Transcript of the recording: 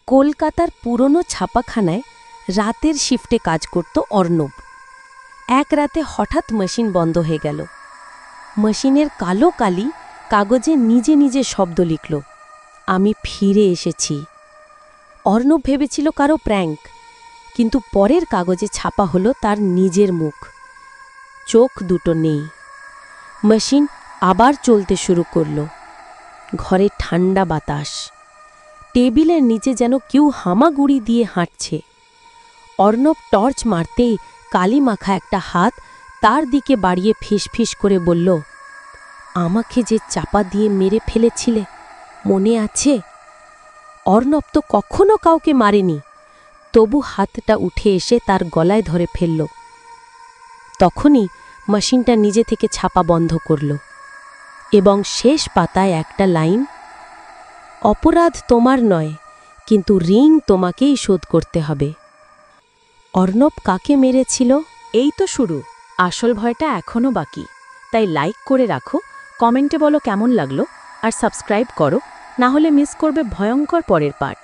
কলকাতার পুরনো ছাপাখানায় রাতের শিফটে কাজ করত অর্ণব। এক রাতে হঠাৎ মেশিন বন্ধ হয়ে গেল। মেশিনের কালো কালি কাগজে নিজে নিজে শব্দ লিখল, আমি ফিরে এসেছি। অর্ণব ভেবেছিল কারো প্র্যাঙ্ক, কিন্তু পরের কাগজে ছাপা হলো তার নিজের মুখ। চোখ দুটো নেই। মেশিন আবার চলতে শুরু করল। ঘরে ঠান্ডা বাতাস। টেবিলের নিচে যেন কেউ হামাগুড়ি দিয়ে হাঁটছে। অর্ণব টর্চ মারতেই কালি মাখা একটা হাত তার দিকে বাড়িয়ে ফিসফিস করে বলল, আমাকে যে চাপা দিয়ে মেরে ফেলেছিলে মনে আছে? অর্ণব তো কখনো কাউকে মারেনি, তবু হাতটা উঠে এসে তার গলায় ধরে ফেলল। তখনই মেশিনটা নিজে থেকে ছাপা বন্ধ করল এবং শেষ পাতায় একটা লাইন, অপরাধ তোমার নয়, কিন্তু ঋণ তোমাকেই শোধ করতে হবে। অর্ণব কাকে মেরেছিল? এই তো শুরু, আসল ভয়টা এখনও বাকি। তাই লাইক করে রাখো, কমেন্টে বলো কেমন লাগলো, আর সাবস্ক্রাইব করো, না হলে মিস করবে ভয়ঙ্কর পরের পার্ট।